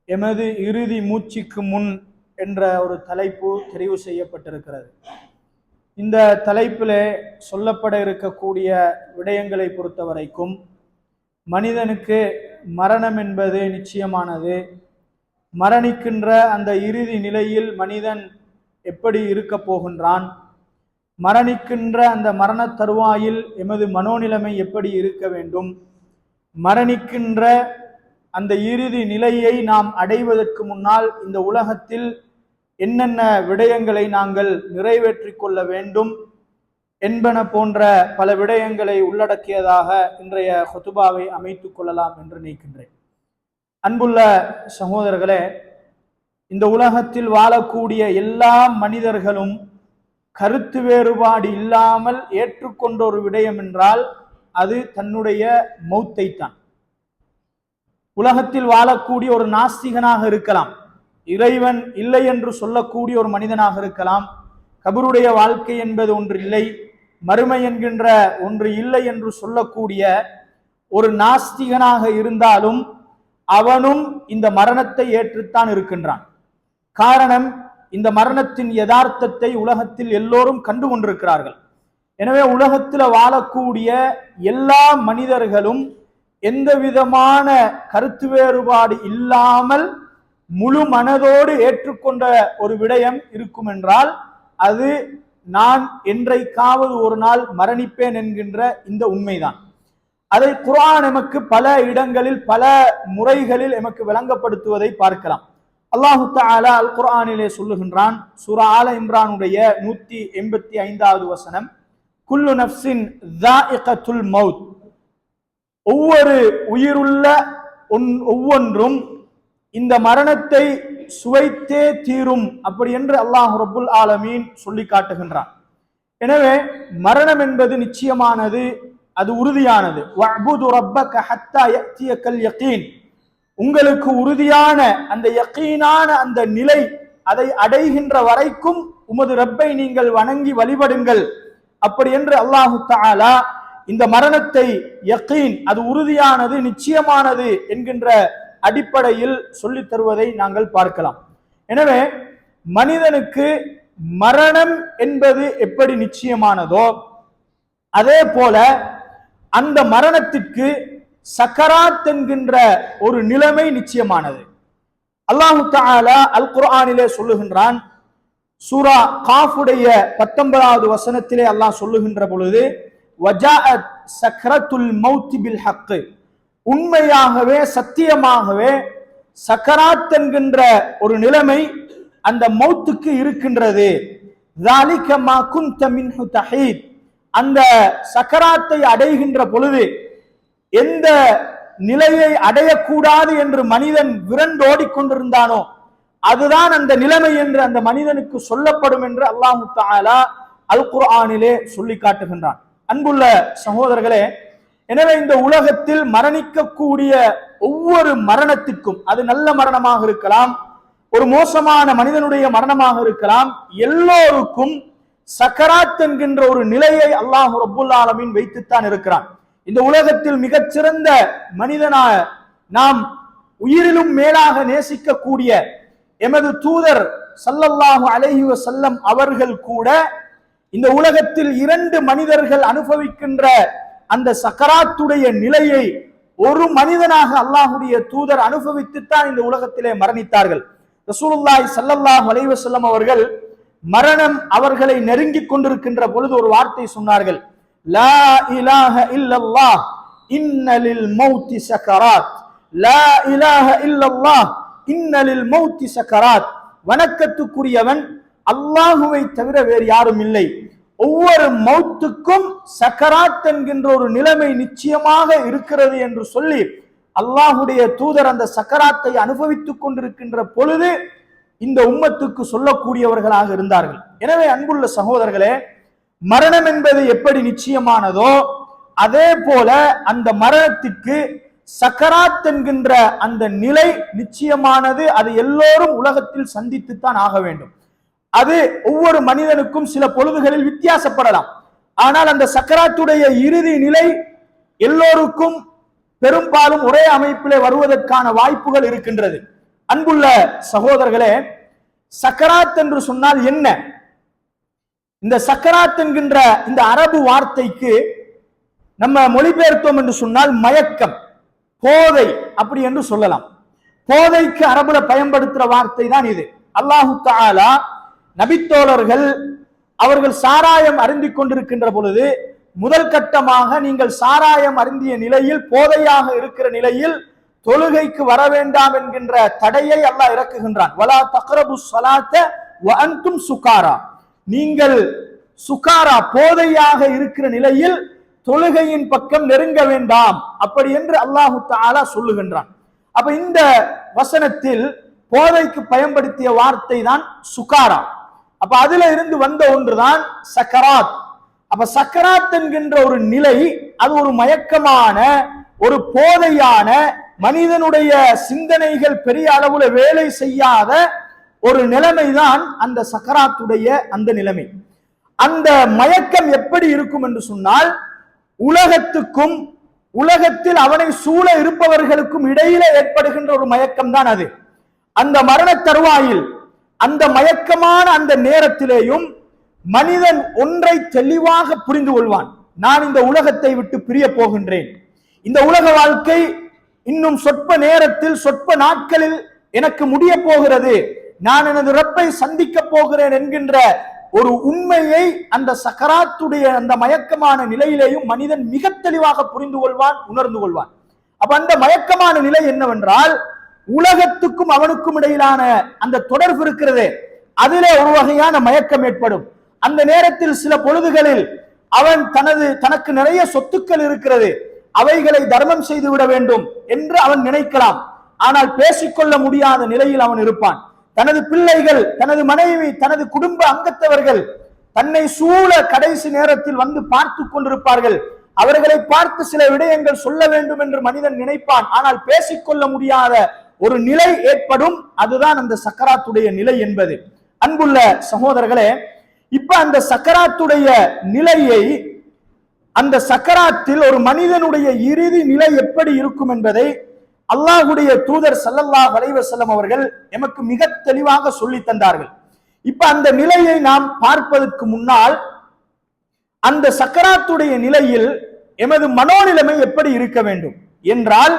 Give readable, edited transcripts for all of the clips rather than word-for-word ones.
எமது இறுதி மூச்சுக்கு முன் என்ற ஒரு தலைப்பு தெரிவு செய்யப்பட்டிருக்கிறது. இந்த தலைப்பில் சொல்லப்பட இருக்கக்கூடிய விடயங்களை பொறுத்த வரைக்கும் மனிதனுக்கு மரணம் என்பது நிச்சயமானது. மரணிக்கின்ற அந்த இறுதி நிலையில் மனிதன் எப்படி இருக்க போகின்றான், மரணிக்கின்ற அந்த மரண தருவாயில் எமது மனோநிலைமை எப்படி இருக்க வேண்டும், மரணிக்கின்ற அந்த இறுதி நிலையை நாம் அடைவதற்கு முன்னால் இந்த உலகத்தில் என்னென்ன விடயங்களை நாங்கள் நிறைவேற்றி கொள்ள வேண்டும் என்பன போன்ற பல விடயங்களை உள்ளடக்கியதாக இன்றைய ஹுதுபாவை அமைத்துக் கொள்ளலாம் என்று நினைக்கின்றேன். அன்புள்ள சகோதரர்களே, இந்த உலகத்தில் வாழக்கூடிய எல்லா மனிதர்களும் கருத்து வேறுபாடு இல்லாமல் ஏற்றுக்கொண்ட ஒரு விடயம் என்றால் அது தன்னுடைய மௌத்தை தான். உலகத்தில் வாழக்கூடிய ஒரு நாஸ்திகனாக இருக்கலாம், இறைவன் இல்லை என்று சொல்லக்கூடிய ஒரு மனிதனாக இருக்கலாம், கபருடைய வாழ்க்கை என்பது ஒன்று இல்லை, மறுமை என்கின்ற ஒன்று இல்லை என்று சொல்லக்கூடிய ஒரு நாஸ்திகனாக இருந்தாலும் அவனும் இந்த மரணத்தை ஏற்றுத்தான் இருக்கின்றான். காரணம், இந்த மரணத்தின் யதார்த்தத்தை உலகத்தில் எல்லோரும் கண்டு கொண்டிருக்கிறார்கள். எனவே உலகத்தில் வாழக்கூடிய எல்லா மனிதர்களும் எந்த விதமான கருத்து வேறுபாடு இல்லாமல் முழு மனதோடு ஏற்றுக்கொண்ட ஒரு விடயம் இருக்கும் என்றால் அது நான் என்றைக்காவது ஒரு நாள் மரணிப்பேன் என்கின்ற இந்த உண்மைதான். அதை குர்ஆன் எமக்கு பல இடங்களில் பல முறைகளில் எமக்கு விளங்கப்படுத்துவதை பார்க்கலாம். அல்லாஹு தஆலா அல் குர்ஆனிலே சொல்லுகின்றான், சூரா ஆல இம்ரானுடைய 185வது வசனம், குல்லு நஃப்ஸின் ذائقத்துல் மௌத், ஒவ்வொரு உயிருள்ள ஒவ்வொன்றும் இந்த மரணத்தை சுவைத்தே தீரும் அப்படி என்று அல்லாஹ் ரப்புல் ஆலமீன் சொல்லி காட்டுகின்றான். எனவே மரணம் என்பது நிச்சயமானது, அது உறுதியானது. வஅ்புது ரப்பக ஹத்தா யஅதியகல் யகீன், உங்களுக்கு உறுதியான அந்த யகீனான அந்த நிலை அதை அடைகின்ற வரைக்கும் உமது ரப்பை நீங்கள் வணங்கி வழிபடுங்கள் அப்படி என்று அல்லாஹு தஆலா இந்த மரணத்தை யகீன், அது உறுதியானது நிச்சயமானது என்கின்ற அடிப்படையில் சொல்லித் தருவதை நாங்கள் பார்க்கலாம். எனவே மனிதனுக்கு மரணம் என்பது எப்படி நிச்சயமானதோ அதே போல அந்த மரணத்திற்கு சக்கராத் என்கின்ற ஒரு நிலைமை நிச்சயமானது. அல்லாஹு தஆலா அல் குர்ஆனிலே சொல்லுகின்றான், சூரா காஃபுடைய 19வது வசனத்திலே அல்லாஹ் சொல்லுகின்ற பொழுது, வஜாஅத் சக்ரத்துல் மௌத் பில் ஹக், உண்மையாகவே சத்தியமாகவே சக்கராத் என்கின்ற ஒரு நிலைமை அந்த மௌத்துக்கு இருக்கின்றது. ذَلِكَ مَا كُنْتَ مِنْهُ تَحِيدٌ, அந்த சக்கராத்தை அடைகின்ற பொழுது எந்த நிலையை அடையக்கூடாது என்று மனிதன் விரண்டோடி கொண்டிருந்தானோ அதுதான் அந்த நிலைமை என்று அந்த மனிதனுக்கு சொல்லப்படும் என்று அல்லாஹு தஆலா அல் குர்ஆனிலே சொல்லி காட்டுகின்றான். அன்புள்ள சகோதரர்களே, எனவே இந்த உலகத்தில் மரணிக்கக்கூடிய ஒவ்வொரு மரணத்திற்கும், அது நல்ல மரணமாக இருக்கலாம், ஒரு மோசமான மனிதனுடைய மரணமாக இருக்கலாம், எல்லோருக்கும் சக்கராத் என்கின்ற ஒரு நிலையை அல்லாஹ் ரப்புல் ஆலமீன் வைத்துத்தான் இருக்கிறான். இந்த உலகத்தில் மிகச்சிறந்த மனிதனாக நாம் உயிரிலும் மேலாக நேசிக்கக்கூடிய எமது தூதர் ஸல்லல்லாஹு அலைஹி வஸல்லம் அவர்கள் கூட இந்த உலகத்தில் 2 மனிதர்கள் அனுபவிக்கின்ற அந்த சக்கராத்துடைய நிலையை ஒரு மனிதனாக அல்லாஹுடைய தூதர் அனுபவித்துத்தான் இந்த உலகத்திலே மரணித்தார்கள். ரசூலுல்லாஹி ஸல்லல்லாஹு அலைஹி வஸல்லம் அவர்கள் மரணம் அவர்களை நெருங்கிக் கொண்டிருக்கின்ற பொழுது ஒரு வார்த்தை சொன்னார்கள், லா இலாஹ இல்லல்லாஹ் இன்னலில் மௌத்தி சக்கராத், லா இலாஹ இல்லல்லாஹ் இன்னலில் மௌத்தி சக்கராத், வணக்கத்துக்குரியவன் அல்லாஹுவை தவிர வேறு யாரும் இல்லை, ஒவ்வொரு மௌத்துக்கும் சக்கராத் என்கின்ற ஒரு நிலைமை நிச்சயமாக இருக்கிறது என்று சொல்லி அல்லாஹுடைய தூதர் அந்த சக்கராத்தை அனுபவித்துக் கொண்டிருக்கின்ற பொழுது இந்த உம்மத்துக்கு சொல்லக்கூடியவர்களாக இருந்தார்கள். எனவே அன்புள்ள சகோதரர்களே, மரணம் என்பது எப்படி நிச்சயமானதோ அதே போல அந்த மரணத்திற்கு சக்கராத் என்கின்ற அந்த நிலை நிச்சயமானது. அது எல்லோரும் உலகத்தில் சந்தித்துத்தான் ஆக வேண்டும். அது ஒவ்வொரு மனிதனுக்கும் சில பொழுதுகளில் வித்தியாசப்படலாம். ஆனால் அந்த சக்கராத்துடைய இறுதி நிலை எல்லோருக்கும் பெரும்பாலும் ஒரே அமைப்பிலே வருவதற்கான வாய்ப்புகள் இருக்கின்றது. அன்புள்ள சகோதரர்களே, சக்கராத் என்று சொன்னால் என்ன? இந்த சக்கராத் என்கின்ற இந்த அரபு வார்த்தைக்கு நம்ம மொழிபெயர்த்தோம் என்று சொன்னால் மயக்கம், போதை அப்படி என்று சொல்லலாம். போதைக்கு அரபுல பயன்படுத்துற வார்த்தை தான் இது. அல்லாஹு தஆலா நபித்தோழர்கள் அவர்கள் சாராயம் அருந்திக் கொண்டிருக்கின்ற பொழுது முதல் கட்டமாக நீங்கள் சாராயம் அருந்திய நிலையில், போதையாக இருக்கிற நிலையில் தொழுகைக்கு வர வேண்டாம் என்கின்ற தடையை அல்லாஹ் இறக்குகின்றான். வலா தக்ரபு ஸலாத்த வ அன்தும் சுகாரா, நீங்கள் சுகாரா போதையாக இருக்கிற நிலையில் தொழுகையின் பக்கம் நெருங்க வேண்டாம் அப்படி என்று அல்லாஹு தஆலா சொல்லுகின்றான். அப்ப இந்த வசனத்தில் போதைக்கு பயன்படுத்திய வார்த்தை தான் சுகாரா. அப்ப அதுல இருந்து வந்த ஒன்றுதான் சக்கராத். அப்ப சக்கராத் என்கின்ற ஒரு நிலை, அது ஒரு மயக்கமான, ஒரு போதையான, மனிதனுடைய சிந்தனைகள் பெரிய அளவுல வேலை செய்யாத ஒரு நிலைமைதான் அந்த சக்கராத்துடைய அந்த நிலைமை. அந்த மயக்கம் எப்படி இருக்கும் என்று சொன்னால், உலகத்துக்கும் உலகத்தில் அவனை சூழ இருப்பவர்களுக்கும் இடையில ஏற்படுகின்ற ஒரு மயக்கம் தான் அது. அந்த மரண தருவாயில், அந்த மயக்கமான அந்த நேரத்திலேயும் மனிதன் ஒன்றை தெளிவாக புரிந்து கொள்வான். நான் இந்த உலகத்தை விட்டு பிரிய போகின்றேன், இந்த உலக வாழ்க்கை இன்னும் சொற்ப நேரத்தில், சொற்ப நாட்களில் எனக்கு முடிய போகிறது, நான் எனது ரப்பை சந்திக்க போகிறேன் என்கின்ற ஒரு உண்மையை அந்த சக்கராத்துடைய அந்த மயக்கமான நிலையிலேயும் மனிதன் மிக தெளிவாக புரிந்து கொள்வான், உணர்ந்து கொள்வான். அப்ப அந்த மயக்கமான நிலை என்னவென்றால், உலகத்துக்கும் அவனுக்கும் இடையிலான அந்த தொடர்பு இருக்கிறது, அதிலே ஒரு வகையான மயக்கம் ஏற்படும். அந்த நேரத்தில் சில பொழுதுகளில் அவன் தனக்கு நிறைய சொத்துக்கள் இருக்கிறது, அவைகளை தர்மம் செய்து விட வேண்டும் என்று அவன் நினைக்கலாம். ஆனால் பேசிக்கொள்ள முடியாத நிலையில் அவன் இருப்பான். தனது பிள்ளைகள், தனது மனைவி, தனது குடும்ப அங்கத்தவர்கள் தன்னை சூழ கடைசி நேரத்தில் வந்து பார்த்து கொண்டிருப்பார்கள். அவர்களை பார்த்து சில விடயங்கள் சொல்ல வேண்டும் என்று மனிதன் நினைப்பான். ஆனால் பேசிக்கொள்ள முடியாத ஒரு நிலை ஏற்படும். அதுதான் அந்த சக்கராத்துடைய நிலை என்பது. அன்புள்ள சகோதரர்களே, இப்ப அந்த சக்கராத்துடைய நிலையை, அந்த சக்கராத்தில் ஒரு மனிதனுடைய இறுதி நிலை எப்படி இருக்கும் என்பதை அல்லாஹ்வுடைய தூதர் ஸல்லல்லாஹு அலைஹி வஸல்லம் அவர்கள் எமக்கு மிக தெளிவாக சொல்லி தந்தார்கள். இப்ப அந்த நிலையை நாம் பார்ப்பதற்கு முன்னால், அந்த சக்கராத்துடைய நிலையில் எமது மனோநிலைமை எப்படி இருக்க வேண்டும் என்றால்,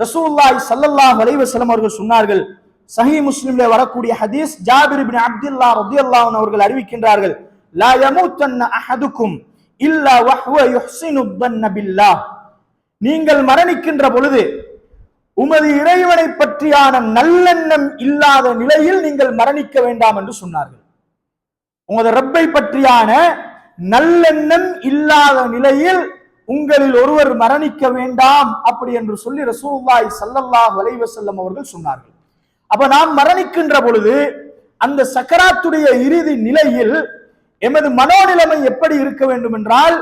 ரசூலுல்லாஹி ஸல்லல்லாஹு அலைஹி வஸல்லம் அவர்கள் சொன்னார்கள். சஹீஹ் முஸ்லிம்ல வரக்கூடிய ஹதீஸ், ஜாபிர் இப்னு அப்துல்லாஹ் ரலியல்லாஹு அன்ஹு அவர்கள் அறிவிக்கின்றார்கள், லா யமூத்தன்ன அஹதுக்கும் இல்லா வஹுவ யுஹ்சினு ظن பில்லாஹ், நீங்கள் மரணிக்கின்ற பொழுது உமது இறைவனை பற்றியான நல்லெண்ணம் இல்லாத நிலையில் நீங்கள் மரணிக்க வேண்டாம் என்று சொன்னார்கள். உமது ரப்பை பற்றியான நல்லெண்ணம் இல்லாத நிலையில் உங்களில் ஒருவர் மரணிக்க வேண்டாம் அப்படி என்று சொல்லி ரசூலுல்லாஹி ஸல்லல்லாஹு அலைஹி வஸல்லம் அவர்கள் சொன்னார்கள். அப்ப நாம் மரணிக்கின்ற பொழுது அந்த சக்கராத்துடைய இறுதி நிலையில் எமது மனோநிலைமை எப்படி இருக்க வேண்டும் என்றால்,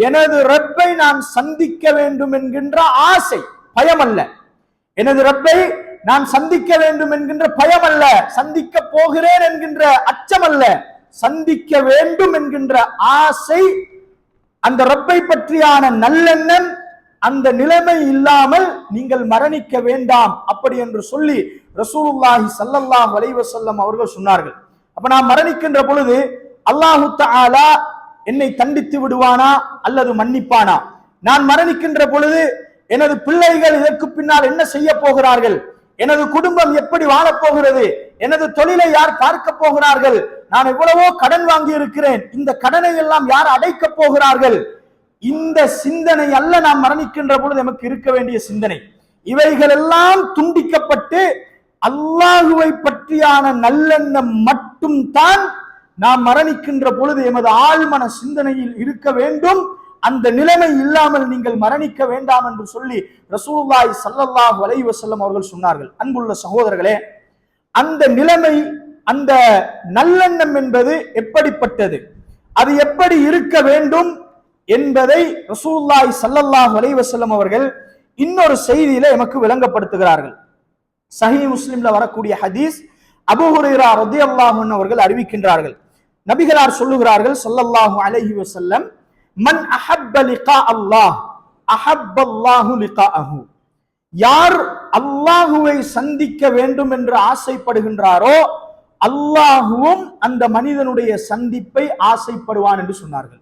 எனது ரப்பை நான் சந்திக்க வேண்டும் என்கின்ற ஆசை, பயம் அல்ல. எனது ரப்பை நான் சந்திக்க வேண்டும் என்கின்ற பயம் அல்ல, சந்திக்க போகிறேன் என்கின்ற அச்சம் அல்ல, சந்திக்க வேண்டும் என்கின்ற ஆசை, அந்த ரப்பை பற்றியான நல்லெண்ணம், அந்த நிலைமை இல்லாமல் நீங்கள் மரணிக்க வேண்டாம் அப்படி என்று சொல்லி ரசூலுல்லாஹி ஸல்லல்லாஹு அலைஹி வஸல்லம் அவர்கள் சொன்னார்கள். அப்ப நான் மரணிக்கின்ற பொழுது அல்லாஹு தஆலா என்னை தண்டித்து விடுவானா அல்லது மன்னிப்பானா? நான் மரணிக்கின்ற பொழுது எனது பிள்ளைகள் இதற்கு பின்னால் என்ன செய்ய போகிறார்கள்? எனது குடும்பம் எப்படி வாழப்போகிறது? எனது தொழிலை யார் பார்க்க போகிறார்கள்? நான் எவ்வளவோ கடன் வாங்கி இருக்கிறேன், இந்த கடனை எல்லாம் யார் அடைக்க போகிறார்கள்? இந்த சிந்தனை அல்ல நாம் மரணிக்கின்ற பொழுது நமக்கு இருக்க வேண்டிய சிந்தனை. இவைகள் எல்லாம் துண்டிக்கப்பட்டு அல்லாஹுவை பற்றியான நல்லெண்ணம் மட்டும் தான் நாம் மரணிக்கின்ற பொழுது எமது ஆழ்மன சிந்தனையில் இருக்க வேண்டும். அந்த நிலைமை இல்லாமல் நீங்கள் மரணிக்க வேண்டாம் என்று சொல்லி ரசூலுல்லாஹி ஸல்லல்லாஹு அலைஹி வஸல்லம் அவர்கள் சொன்னார்கள். அன்புள்ள சகோதரர்களே, அந்த நிலைமை, அந்த நல்லெண்ணம் என்பது எப்படிப்பட்டது, அது எப்படி இருக்க வேண்டும் என்பதை ரசூலுல்லாஹி ஸல்லல்லாஹு அலைஹி வஸல்லம் அவர்கள் இன்னொரு செய்தியில எமக்கு விளங்கப்படுத்துகிறார்கள். சஹீஹ் முஸ்லிம்ல வரக்கூடிய ஹதீஸ், அபூ ஹுரைரா ரலியல்லாஹு அன்ஹு அவர்கள் அறிவிக்கின்றார்கள். நபிகளார் சொல்லுகிறார்கள் ஸல்லல்லாஹு அலைஹி வஸல்லம், மன் அஹப்ப லிகா அல்லாஹ் அஹப்பல்லாஹு லிகாஅஹு, யார் அல்லாஹுவை சந்திக்க வேண்டும் என்று ஆசைப்படுகின்றாரோ அல்லாஹுவும் அந்த மனிதனுடைய சந்திப்பை ஆசைப்படுவான் என்று சொன்னார்கள்.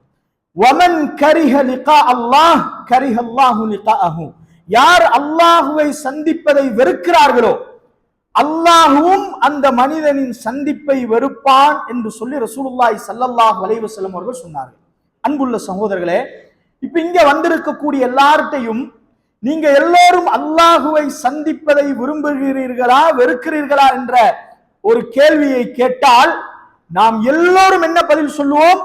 வமன் கரிஹ லிகா அல்லாஹ் கரிஹ அல்லாஹு லிகாஅஹு. யார் அல்லாஹுவை சந்திப்பதை வெறுக்கிறார்களோ அல்லாஹுவும் அந்த மனிதனின் சந்திப்பை வெறுப்பான் என்று சொல்லி ரசூலுல்லாஹி ஸல்லல்லாஹு அலைஹி வஸல்லம் அவர்கள் சொன்னார்கள். அன்புள்ள சகோதரர்களே, இப்ப இங்க வந்திருக்கக்கூடிய எல்லார்ட்டையும் நீங்க எல்லோரும் அல்லாஹுவை சந்திப்பதை விரும்புகிறீர்களா வெறுக்கிறீர்களா என்ற ஒரு கேள்வியை கேட்டால் நாம் எல்லோரும் என்ன பதில் சொல்லுவோம்?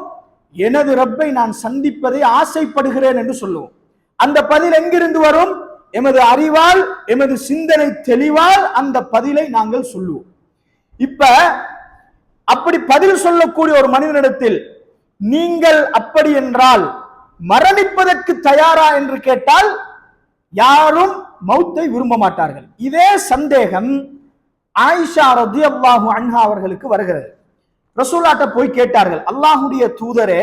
எனது ரப்பை நான் சந்திப்பதை ஆசைப்படுகிறேன் என்று சொல்லுவோம். அந்த பதில் எங்கிருந்து வரும்? எமது அறிவால், எமது சிந்தனை தெளிவால் அந்த பதிலை நாங்கள் சொல்லுவோம். இப்ப அப்படி பதில் சொல்லக்கூடிய ஒரு மனிதனிடத்தில் நீங்கள் அப்படி என்றால் மரணிப்பதற்கு தயாரா என்று கேட்டால் யாரும் மௌத்தை விரும்ப மாட்டார்கள். இதே சந்தேகம் ஆயிஷா ரலியல்லாஹு அன்ஹா அவர்களுக்கு வருகிறது. ரசூலாட்ட போய் கேட்டார்கள், அல்லாஹுடைய தூதரே,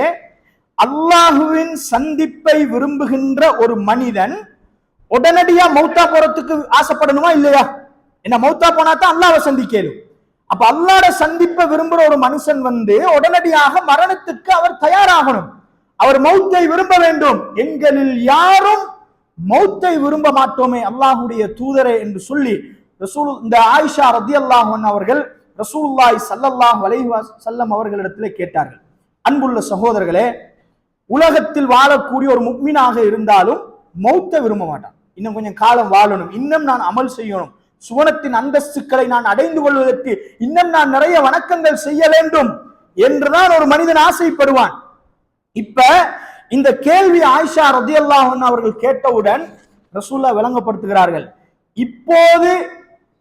அல்லாஹுவின் சந்திப்பை விரும்புகின்ற ஒரு மனிதன் உடனடியா மௌத்தா போறதுக்கு ஆசைப்படணுமா இல்லையா? என்ன மௌத்தா போனா தான் அல்லாஹ்வை சந்திக்கணும். அப்ப அல்லாஹ்ட சந்திப்பை விரும்புற ஒரு மனுஷன் உடனடியாக மரணத்துக்கு அவர் தயாராகணும். அவர் மௌத்தை விரும்ப வேண்டும். எங்களில் யாரும் மௌத்தை விரும்ப மாட்டோமே அல்லாஹுடைய தூதரே என்று சொல்லி இந்த ஆயிஷா ரலியல்லாஹு அன்ஹா அவர்கள் ரசூலுல்லாஹி ஸல்லல்லாஹு அலைஹி வஸல்லம் அவர்களிடத்திலே கேட்டார்கள். அன்புள்ள சகோதரர்களே, உலகத்தில் வாழக்கூடிய ஒரு முஃமினாக இருந்தாலும் மௌத்தை விரும்ப மாட்டான். இன்னும் கொஞ்சம் காலம் வாழணும், இன்னும் நான் அமல் செய்யணும், சுவனத்தின் அந்தஸ்துக்களை நான் அடைந்து கொள்வதற்கு இன்னும் நான் நிறைய வணக்கங்கள் செய்ய வேண்டும் என்றுதான் ஒரு மனிதன் ஆசைப்படுவான். இப்ப இந்த கேள்வி ஆயிஷா ரலியல்லாஹு அன்ஹா அவர்கள் கேட்டவுடன் ரசூலுல்லாஹ் விளங்கப்படுத்துகிறார்கள், இப்போது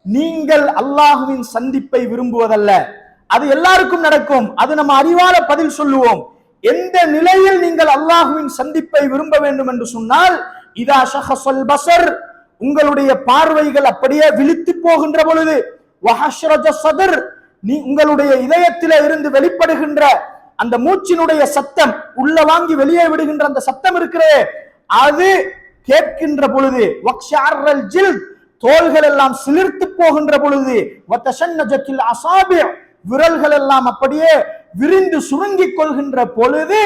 நீங்கள் அல்லாஹுவின் சந்திப்பை விரும்புவதல்ல, அது எல்லாருக்கும் நடக்கும், அது நம்ம அறிவால பதில் சொல்லுவோம். எந்த நிலையில் நீங்கள் அல்லாஹுவின் சந்திப்பை விரும்ப வேண்டும் என்று சொன்னால், இதா ஷஹஸல் பஸர், உங்களுடைய பார்வைகள் அப்படியே விழித்து போகின்ற பொழுது, வஹஷ்ரஜ ஸத்ர், உங்களுடைய இதயத்திலே இருந்து வெளிப்படுகின்ற அந்த மூச்சினுடைய சத்தம், உள்ள வாங்கி வெளியே விடுகின்ற அந்த சத்தம் இருக்கிறதே, அது கேட்கின்ற பொழுது, வக்ஷஅர்ரல் ஜில்த், தோள்கள் எல்லாம் சிலிர்த்து போகின்ற பொழுது, வதஷன்னஜத்தில் அஸாபி, விரல்கள் எல்லாம் அப்படியே விரிந்து சுருங்கிக் கொள்கின்ற பொழுது,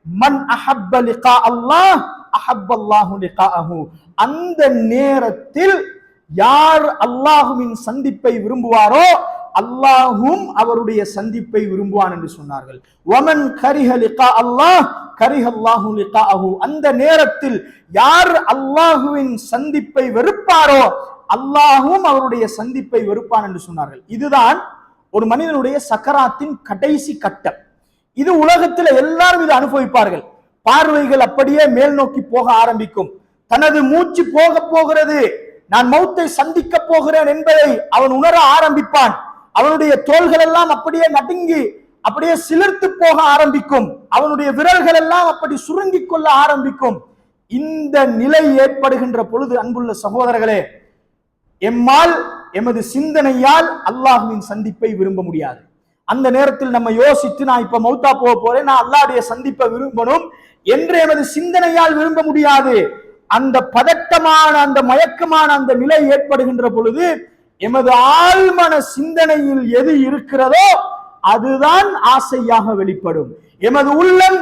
மன் அஹப்ப லிகா அல்லாஹ் அஹப்பல்லாஹு லிகாஅஹு, அந்த நேரத்தில் யார் அல்லாஹுவின் சந்திப்பை விரும்புவாரோ அல்லாஹும் அவருடைய சந்திப்பை விரும்புவான் என்று சொன்னார்கள். வமன் கரிஹ லிகா அல்லாஹ் கரிஹ அல்லாஹு லிகாஅஹு, அந்த நேரத்தில் யார் அல்லாஹுவின் சந்திப்பை வெறுப்பாரோ அல்லாஹும் அவருடைய சந்திப்பை வெறுப்பான் என்று சொன்னார்கள். இதுதான் ஒரு மனிதனுடைய சக்கராத்தின் கடைசி கட்டம். இது உலகத்தில் எல்லாரும் இதை அனுபவிப்பார்கள். பார்வைகள் அப்படியே மேல் நோக்கி போக ஆரம்பிக்கும். தனது மூச்சு போக போகிறது, நான் மௌத்தை சந்திக்க போகிறேன் என்பதை அவன் உணர ஆரம்பிப்பான். அவனுடைய தோள்கள் எல்லாம் அப்படியே நடுங்கி அப்படியே சிலிர்த்து போக ஆரம்பிக்கும். அவனுடைய விரல்கள் எல்லாம் அப்படி சுருங்கிக் கொள்ள ஆரம்பிக்கும். இந்த நிலை ஏற்படுகின்ற பொழுது அன்புள்ள சகோதரர்களே, எம்மால் எமது சிந்தனையால் அல்லாஹுவின் சந்திப்பை விரும்ப முடியாது. அந்த நேரத்தில் நம்ம யோசித்து, நான் இப்ப மௌத்தா போக போறேன், நான் அல்லாஹ்வுடைய சந்திப்பை விரும்பணும் என்று எமது சிந்தனையால் விரும்ப முடியாது. அந்த பதட்டமான, அந்த மயக்கமான அந்த நிலை ஏற்படுகின்ற பொழுது எமது ஆழ்மன சிந்தனையில் எது இருக்கிறதோ அதுதான் ஆசையாக வெளிப்படும். எமது உள்ளம்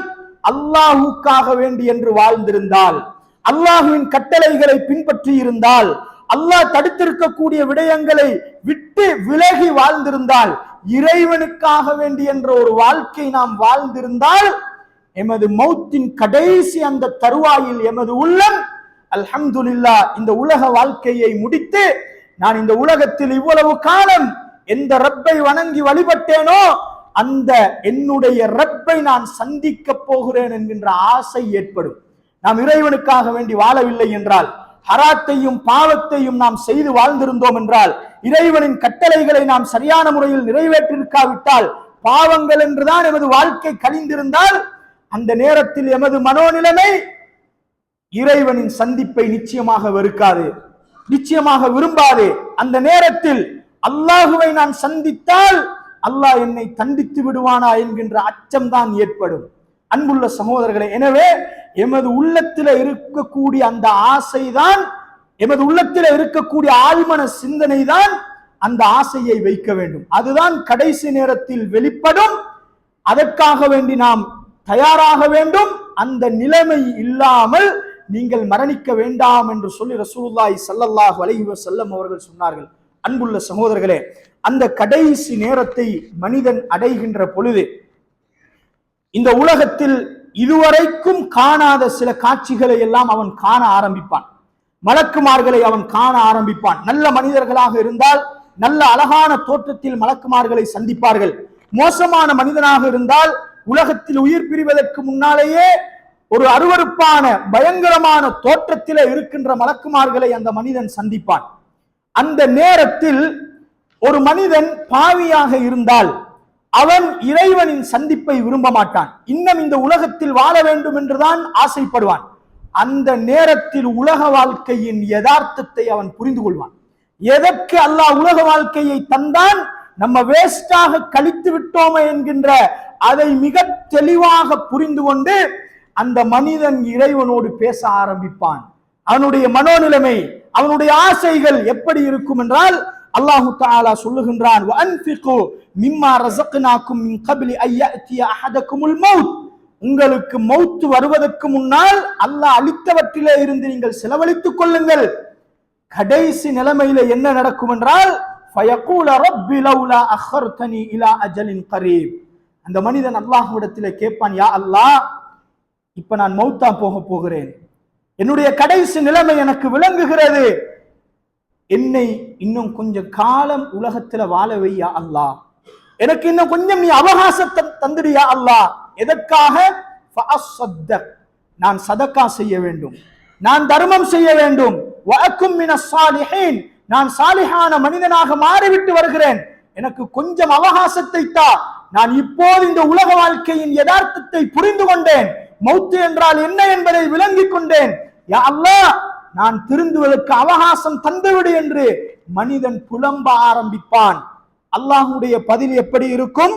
அல்லாஹுக்காக வேண்டி என்று வாழ்ந்திருந்தால், அல்லாஹுவின் கட்டளைகளை பின்பற்றி இருந்தால், அல்லாஹ் தடுத்திருக்கக்கூடிய விடயங்களை விட்டு விலகி வாழ்ந்திருந்தால், இறைவனுக்காக வேண்டி என்ற ஒரு வாழ்க்கை நாம் வாழ்ந்திருந்தால், எமது மௌத்தின் கடைசி அந்த தருவாயில் எமது உள்ளம் அல்ஹம்துலில்லாஹ், இந்த உலக வாழ்க்கையை முடித்து நான் இந்த உலகத்தில் இவ்வளவு காலம் எந்த ரப்பை வணங்கி வழிபட்டேனோ அந்த என்னுடைய ரப்பை நான் சந்திக்க போகிறேன் என்கின்ற ஆசை ஏற்படும். நாம் இறைவனுக்காக வேண்டி வாழவில்லை என்றால், ஹராத்தையும் பாவத்தையும் நாம் செய்து வாழ்ந்திருந்தோம் என்றால், இறைவனின் கட்டளைகளை நாம் சரியான முறையில் நிறைவேற்றிருக்காவிட்டால், பாவங்கள் என்றுதான் எமது வாழ்க்கை கழிந்திருந்தால், அந்த நேரத்தில் எமது மனோநிலைமை இறைவனின் சந்திப்பை நிச்சயமாக வெறுக்காது, நிச்சயமாக விரும்பாது. அந்த நேரத்தில் அல்லாஹுவை நான் சந்தித்தால் அல்லாஹ் என்னை தண்டித்து விடுவானா என்கின்ற அச்சம்தான் ஏற்படும். அன்புள்ள சகோதரர்களே, எனவே எமது உள்ளத்தில் இருக்கக்கூடிய அந்த ஆசைதான் எமது உள்ளத்தில் இருக்கக்கூடிய ஆழ்மன சிந்தனை தான் அந்த ஆசையை வைக்க வேண்டும். அதுதான் கடைசி நேரத்தில் வெளிப்படும். அதற்காக வேண்டி நாம் தயாராக வேண்டும். அந்த நிலைமை இல்லாமல் நீங்கள் மரணிக்க வேண்டாம் என்று சொல்லி ரசூலுல்லாஹி ஸல்லல்லாஹு அலைஹி வஸல்லம் அவர்கள் சொன்னார்கள். அன்புள்ள சகோதரர்களே, அந்த கடைசி நேரத்தை மனிதன் அடைகின்ற பொழுது இந்த உலகத்தில் இதுவரைக்கும் காணாத சில காட்சிகளை எல்லாம் அவன் காண ஆரம்பிப்பான். மலக்குமார்களை அவன் காண ஆரம்பிப்பான். நல்ல மனிதர்களாக இருந்தால் நல்ல அழகான தோற்றத்தில் மலக்குமார்களை சந்திப்பார்கள். மோசமான மனிதனாக இருந்தால் உலகத்தில் உயிர் பிரிவதற்கு முன்னாலேயே ஒரு அருவருப்பான பயங்கரமான தோற்றத்திலே இருக்கின்ற மலக்குமார்களை அந்த மனிதன் சந்திப்பான். அந்த நேரத்தில் ஒரு மனிதன் பாவியாக இருந்தால் அவன் இறைவனின் சந்திப்பை விரும்ப மாட்டான். இன்னும் இந்த உலகத்தில் வாழ வேண்டும் என்றுதான் ஆசைப்படுவான். அந்த நேரத்தில் உலக வாழ்க்கையின் யதார்த்தத்தை அவன் புரிந்து கொள்வான். எதற்கு அல்லாஹ் உலக வாழ்க்கையை தந்தான், நம்ம வேஸ்டாக கழித்து விட்டோமே என்கின்ற அதை மிக தெளிவாக புரிந்து கொண்டு அந்த மனிதன் இறைவனோடு பேச ஆரம்பிப்பான். அவனுடைய மனோநிலைமை, அவனுடைய ஆசைகள் எப்படி இருக்கும் என்றால் அல்லாஹு தஆலா சொல்லுகின்றான், வஅன்ஃபிகு மிம்மா ரஸக்னாகும் மின் கப்லி அன் யஅதிய அஹதகுமுல் மௌத். உங்களுக்கு மௌத் வருவதற்கு முன்னால் அல்லாஹ் அளித்தவற்றிலே இருந்து நீங்கள் செலவழித்துக் கொள்ளுங்கள். கடைசி நிலைமையில என்ன நடக்கும் என்றால் ஃபயகூல ரப்பி லௌலா அഖர்தனி இலா அஜலின் கரீப். அந்த மனிதன் அல்லாஹ்விடத்திலே கேட்பான், யா அல்லாஹ், இப்ப நான் மௌத்தா போகிறேன், என்னுடைய கடைசி நிலைமை எனக்கு விளங்குகிறது, என்னை இன்னும் கொஞ்சம் காலம் உலகத்துல வாழ வையா அல்லாஹ், எனக்கு இன்னும் கொஞ்சம் நீ அவகாசத்தை தந்துடியா அல்லாஹ். எதற்காக? நான் சதக்கா செய்ய வேண்டும், நான் தர்மம் செய்ய வேண்டும், வஅகும் மினஸ் சாலிஹீன், நான் சாலிஹான மனிதனாக மாறிவிட்டு வருகிறேன், எனக்கு கொஞ்சம் அவகாசத்தை தா, நான் இப்போது இந்த உலக வாழ்க்கையின் யதார்த்தத்தை புரிந்து கொண்டேன், மௌத்து என்றால் என்ன என்பதை விளங்கிக் கொண்டேன், யா அல்லாஹ் நான் திருந்துவதற்கு அவகாசம் தந்துவிடு என்று மனிதன் புலம்ப ஆரம்பிப்பான். அல்லாஹ்வுடைய பதில் எப்படி இருக்கும்?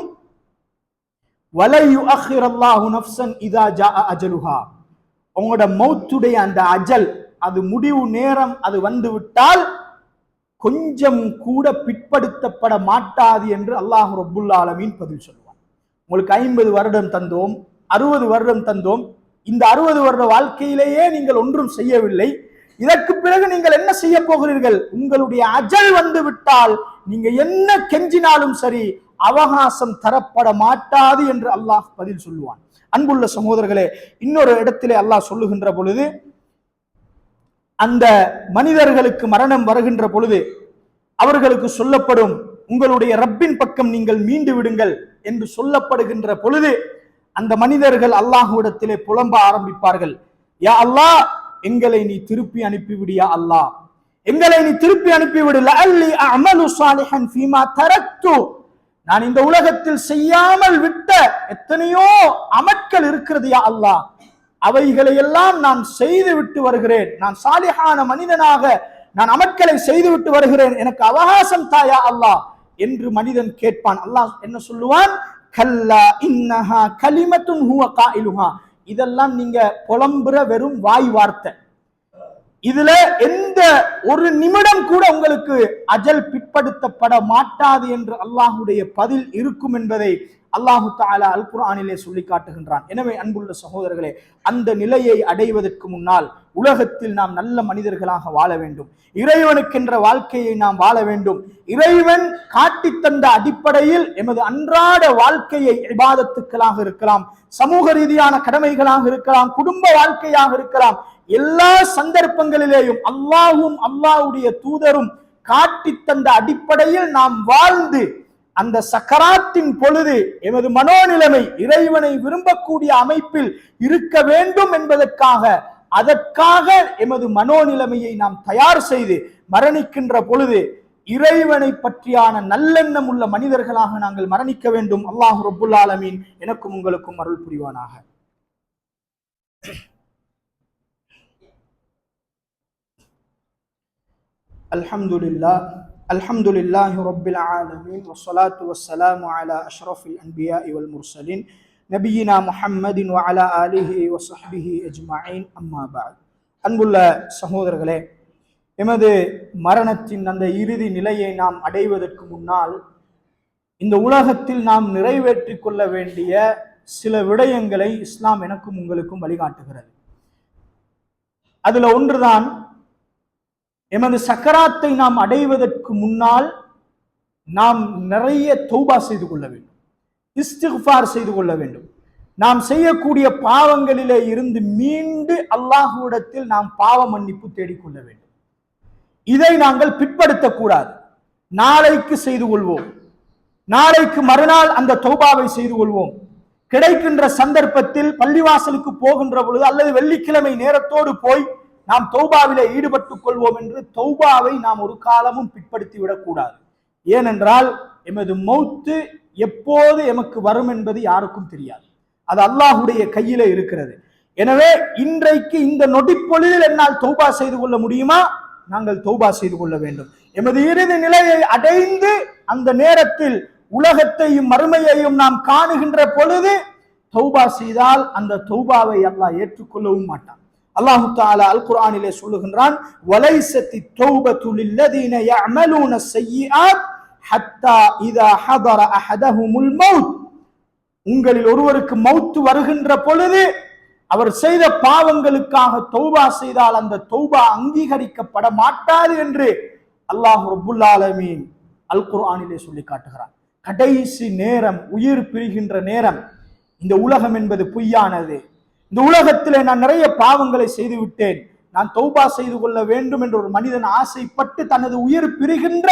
வலை யுஅখিরல்லாஹு நஃப்ஸன் இதா ஜாஅ அஜலுஹா. உங்களோட மௌத்துடைய அந்த அஜல், அது முடிவு நேரம் அது வந்து விட்டால் கொஞ்சம் கூட பிற்படுத்தப்பட மாட்டாது என்று அல்லாஹ் ரப்புல் ஆலமீன் பதில் சொல்லுவான். உங்களுக்கு 50 வருடம் தந்தோம், 60 வருடம் தந்தோம், இந்த 60 வருட வாழ்க்கையிலேயே நீங்கள் ஒன்றும் செய்யவில்லை, இதற்கு பிறகு நீங்கள் என்ன செய்ய போகிறீர்கள்? உங்களுடைய அஜல் வந்து விட்டால் நீங்க என்ன கெஞ்சினாலும் சரி அவகாசம் தரப்பட மாட்டாது என்று அல்லாஹ் பதில் சொல்லுவான். அன்புள்ள சகோதரர்களே, இன்னொரு இடத்திலே அல்லாஹ் சொல்லுகின்ற பொழுது, அந்த மனிதர்களுக்கு மரணம் வருகின்ற பொழுது அவர்களுக்கு சொல்லப்படும், உங்களுடைய ரப்பின் பக்கம் நீங்கள் மீண்டு விடுங்கள் என்று சொல்லப்படுகின்ற பொழுது அந்த மனிதர்கள் அல்லாஹ்விடத்திலே புலம்ப ஆரம்பிப்பார்கள், யா அல்லாஹ், எங்களை நீ திருப்பி அனுப்பிவிடியா அல்லாஹ், எங்களை நீ திருப்பி அனுப்பிவிடு, லஅல்லி அஅமலு சாலிஹன் ஃபீமா தரக்து, நான் இந்த உலகத்தில் செய்யாமல் விட்ட எத்தனையோ அமல்கள் இருக்கிறது யா அல்லாஹ், அவைகளை எல்லாம் நான் செய்து விட்டு வருகிறேன், நான் சாலிஹான மனிதனாக நான் அமல்களை செய்து விட்டு வருகிறேன், எனக்கு அவகாசம் தாயா அல்லாஹ் என்று மனிதன் கேட்பான். அல்லாஹ் என்ன சொல்லுவான்? கல்லா இன்னஹா கலிமத்துன் ஹுவ காயிலுஹா. இதெல்லாம் நீங்க புலம்புற வெறும் வாய் வார்த்தை, இதுல எந்த ஒரு நிமிடம் கூட உங்களுக்கு அஜல் பிற்படுத்தப்பட மாட்டாது என்று அல்லாஹுடைய பதில் இருக்கும் என்பதை அல்லாஹு தஆலா அல் குர்ஆனிலே சொல்லி காட்டுகின்றான். எனவே அன்புள்ள சகோதரர்களே, அந்த நிலையை அடைவதற்கு முன்னால் உலகத்தில் நாம் நல்ல மனிதர்களாக வாழ வேண்டும், இறைவனுக்கென்ற வாழ்க்கையை நாம் வாழ வேண்டும். இறைவன் காட்டி தந்த அடிப்படையில் எமது அன்றாட வாழ்க்கையை இபாதத்துக்களாக இருக்கலாம், சமூக ரீதியான கடமைகளாக இருக்கலாம், குடும்ப வாழ்க்கையாக இருக்கலாம், எல்லா சந்தர்ப்பங்களிலேயும் அல்லாஹ்வும் அல்லாஹ்வுடைய தூதரும் காட்டி தந்த அடிப்படையில் நாம் வாழ்ந்து அந்த சக்கராத்தின் பொழுது எமது மனோநிலைமை இறைவனை விரும்பக்கூடிய அமைப்பில் இருக்க வேண்டும் என்பதற்காக, அதற்காக எமது மனோநிலைமையை நாம் தயார் செய்து மரணிக்கின்ற பொழுது இறைவனை பற்றியான நல்லெண்ணம் உள்ள மனிதர்களாக நாங்கள் மரணிக்க வேண்டும். அல்லாஹ் ரப்புல் ஆலமீன் எனக்கும் உங்களுக்கும் அருள் புரிவானாக. அல்ஹம்துலில்லாஹ் அல்ஹம்துலில்லாஹி ரப்பில் ஆலமீன் வஸ்ஸலாத்து வஸ்ஸலாமு அலா அஷ்ரஃபில் அன்பியாஇ வல் முர்சலீன் நபியினா முஹம்மதின் வ அலா ஆலிஹி வ ஸஹ்பிஹி அஜ்மஈன். அம்மா பஅத். அன்புள்ள சகோதரர்களே, எமது மரணத்தின் அந்த இறுதி நிலையை நாம் அடைவதற்கு முன்னால் இந்த உலகத்தில் நாம் நிறைவேற்றிக் கொள்ள வேண்டிய சில விடயங்களை இஸ்லாம் எனக்கும் உங்களுக்கும் வழிகாட்டுகிறது. அதுல ஒன்றுதான், எமது சக்கராத்தை நாம் அடைவதற்கு முன்னால் நாம் நிறைய தௌபா செய்து கொள்ள வேண்டும், இஸ்திக்ஃபார் செய்து கொள்ள வேண்டும். நாம் செய்யக்கூடிய பாவங்களிலே இருந்து மீண்டு அல்லாஹ்விடத்தில் நாம் பாவ மன்னிப்பு தேடிக்கொள்ள வேண்டும். இதை நாங்கள் பிற்படுத்தக்கூடாது. நாளைக்கு செய்து கொள்வோம், நாளைக்கு மறுநாள் அந்த தௌபாவை செய்து கொள்வோம். கிடைக்கின்ற சந்தர்ப்பத்தில் பள்ளிவாசலுக்கு போகின்ற பொழுது அல்லது வெள்ளிக்கிழமை நேரத்தோடு போய் நாம் தௌபாவிலே ஈடுபட்டுக் கொள்வோம் என்று தௌபாவை நாம் ஒரு காலமும் பிற்படுத்தி விடக்கூடாது. ஏனென்றால் எமது மௌத்து எப்போது எமக்கு வரும் என்பது யாருக்கும் தெரியாது. அது அல்லாஹுடைய கையிலே இருக்கிறது. எனவே இன்றைக்கு இந்த நொடிப்பொழுதில் என்னால் தௌபா செய்து கொள்ள முடியுமா? நாங்கள் தௌபா செய்து கொள்ள வேண்டும். எமது இறுதி நிலையை அடைந்து அந்த நேரத்தில் உலகத்தையும் மறுமையையும் நாம் காணுகின்ற பொழுது தௌபா செய்தால் அந்த தௌபாவை அல்லாஹ் ஏற்றுக்கொள்ளவும் மாட்டான். அல்லாஹு தஆலா அல் குர்ஆனிலே சொல்லுகின்றான், வலைஸத்தி தௌபத்து லில்லதீன யஅமலூன ஸய்யிஆத் ஹத்தா இதா ஹதர அஹதஹுமுல் மௌத். உங்களில் ஒருவருக்கு மௌத் வருகின்ற பொழுது அவர் செய்த பாவங்களுக்காக தௌபா செய்தால் அந்த தௌபா அங்கீகரிக்கப்பட மாட்டாது என்று அல்லாஹ் ரப்புல் ஆலமீன் அல் குர்ஆனிலே சொல்லி காட்டுகிறான். கடைசி நேரம், உயிர் பிரிகின்ற நேரம். இந்த உலகம் என்பது பொய்யானது. இந்த உலகத்திலே நான் நிறைய பாவங்களை செய்து விட்டேன், நான் தௌபா செய்து கொள்ள வேண்டும் என்று ஒரு மனிதன் ஆசைப்பட்டு தனது உயிர் பிரிகின்ற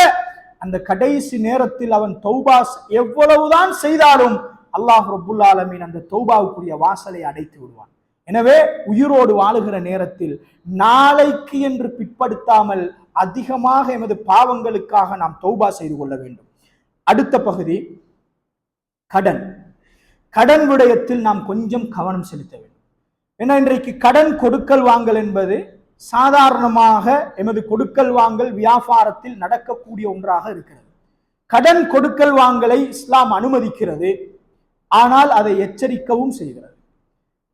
அந்த கடைசி நேரத்தில் அவன் தௌபா எவ்வளவுதான் செய்தாலும் அல்லாஹ் ரப்புல் ஆலமீன் அந்த தௌபாவுக்குரிய வாசலை அடைத்து விடுவான். எனவே உயிரோடு வாழுகிற நேரத்தில் நாளைக்கு என்று பிற்படுத்தாமல் அதிகமாக எமது பாவங்களுக்காக நாம் தௌபா செய்து கொள்ள வேண்டும். அடுத்த பகுதி கடன். கடன் விடயத்தில் நாம் கொஞ்சம் கவனம் செலுத்த வேண்டும். ஏன்னா இன்றைக்கு கடன் கொடுக்கல் வாங்கல் என்பது சாதாரணமாக எமது கொடுக்கல் வாங்கல் வியாபாரத்தில் நடக்கக்கூடிய ஒன்றாக இருக்கிறது. கடன் கொடுக்கல் வாங்கலை இஸ்லாம் அனுமதிக்கிறது, ஆனால் அதை எச்சரிக்கவும் செய்கிறது.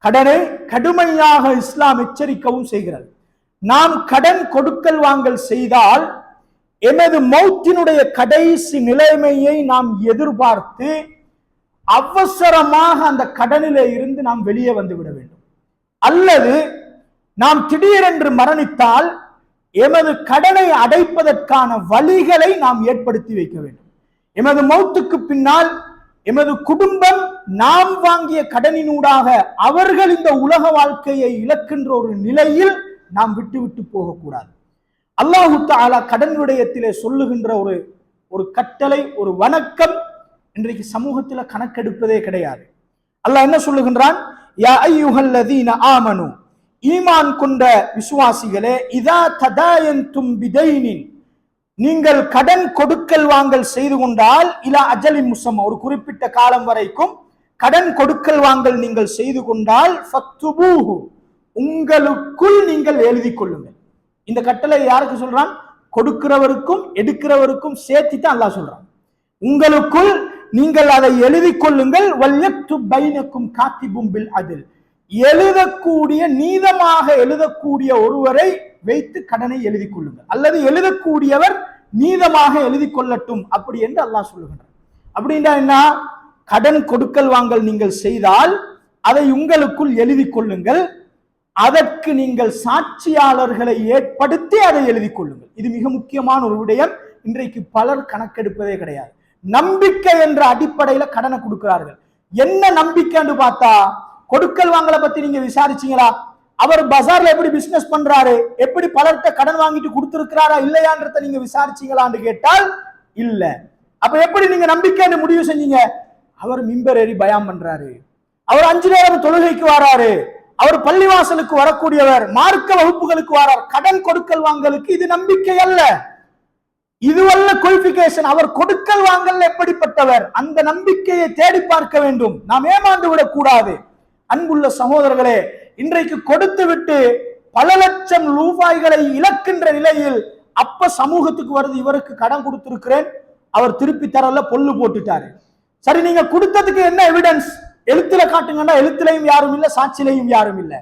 கடனை கடுமையாக இஸ்லாம் எச்சரிக்கவும் செய்கிறது. நாம் கடன் கொடுக்கல் வாங்கல் செய்தால் எமது மௌத்தினுடைய கடைசி நிலைமையை நாம் எதிர்பார்த்து அவசரமாக அந்த கடனிலே இருந்து நாம் வெளியே வந்து விட வேண்டும். அல்லது நாம் திடீரென்று மரணித்தால் எமது கடனை அடைப்பதற்கான வழிகளை நாம் ஏற்படுத்தி வைக்க வேண்டும். எமது மௌத்துக்கு பின்னால் எமது குடும்பம் நாம் வாங்கிய கடனினூடாக அவர்கள் இந்த உலக வாழ்க்கையை இழக்கின்ற ஒரு நிலையில் நாம் விட்டு போகக்கூடாது. அல்லாஹு தஆலா கடன் விடயத்திலே சொல்லுகின்ற ஒரு கட்டளை, ஒரு வணக்கம் இன்றைக்கு சமூகத்தில் கணக்கெடுப்பதே கிடையாது. அல்லாஹ் என்ன சொல்லுகின்றான்? யா அய்யுஹல்லதீன ஆமனு, ஈமான் கொண்ட விசுவாசிகளே, இதா ததாயன்தும் பிதைனின், நீங்கள் கடன் கொடுக்கல் வாங்கல் செய்து கொண்டால், இலா அஜலின் முஸம்மா, ஒரு குறிப்பிட்ட காலம் வரைக்கும் கடன் கொடுக்கல் வாங்கல் நீங்கள் செய்து கொண்டால், ஃபக்துபூஹு, உங்களுக்குள் நீங்கள் எழுதி கொள்ளுங்கள். இந்த கட்டளை யாருக்கு சொல்றான்? கொடுக்கிறவருக்கும் எடுக்கிறவருக்கும் சேர்த்து தான் அல்லாஹ் சொல்றான். உங்களுக்குள் நீங்கள் அதை எழுதி கொள்ளுங்கள். வல்யக்துப் பைனக்கும் காத்திபும் பில் அத்ல், எழுதக்கூடிய, நீதமாக எழுதக்கூடிய ஒருவரை வைத்து கடனை எழுதி கொள்ளுங்கள், அல்லது எழுதக்கூடியவர் நீதமாக எழுதி கொள்ளட்டும், அப்படி என்று அல்லாஹ் சொல்லுகிறார். அப்படின்னா என்ன? கடன் கொடுக்கல் வாங்கல் நீங்கள் செய்தால் அதை உங்களுக்குள் எழுதி கொள்ளுங்கள், அதற்கு நீங்கள் சாட்சியாளர்களை ஏற்படுத்தி அதை எழுதி கொள்ளுங்கள். இது மிக முக்கியமான ஒரு விடயம். இன்றைக்கு பலர் கணக்கெடுப்பதே கிடையாது. நம்பிக்கை என்ற அடிப்படையில கடனை கொடுக்கிறார்கள். என்ன நம்பிக்கைன்னு பார்த்தா, கொடுக்கல் வாங்கலை பத்தி நீங்க விசாரிச்சீங்களா? அவர் பஜார்ல எப்படி பிசினஸ் பண்றாரு, எப்படி பலர்கிட்ட கடன் வாங்கிட்டு கொடுத்திருக்கிறாரா இல்லையான்றத நீங்க விசாரிச்சீங்களான்னு கேட்டால் இல்ல. அப்ப எப்படி நீங்க நம்பிக்கைன்னு முடிவு செஞ்சீங்க? அவர் மிம்பர் ஏறி பயான் பண்றாரு, அவர் 5 நேரம் தொழுகைக்கு வராரு, அவர் பள்ளிவாசலுக்கு வரக்கூடியவர், மார்க்க வகுப்புகளுக்கு வரார். கடன் கொடுக்கல் வாங்கலுக்கு இது நம்பிக்கை அல்ல, இதுவல்ல குவாலிஃபிகேஷன். அவர் கொடுக்கல் வாங்கல் எப்படிப்பட்டவர், அந்த நம்பிக்கையை தேடி பார்க்க வேண்டும். நாம் ஏமாந்து விடக் கூடாது. அன்புள்ள சகோதரர்களே, இன்றைக்கு கொடுத்து விட்டு பல லட்சம் ரூபாய்களை இழக்கின்ற நிலையில் அப்ப சமூகத்துக்கு வருது, இவருக்கு கடன் கொடுத்திருக்கிறேன், அவர் திருப்பி தரல, பொல்லு போட்டுட்டாரு. சரி, நீங்க கொடுத்ததுக்கு என்ன எவிடன்ஸ்? எழுத்துல காட்டுங்கன்னா எழுத்துலையும் யாரும் இல்லை, சாட்சியிலையும் யாரும் இல்லை.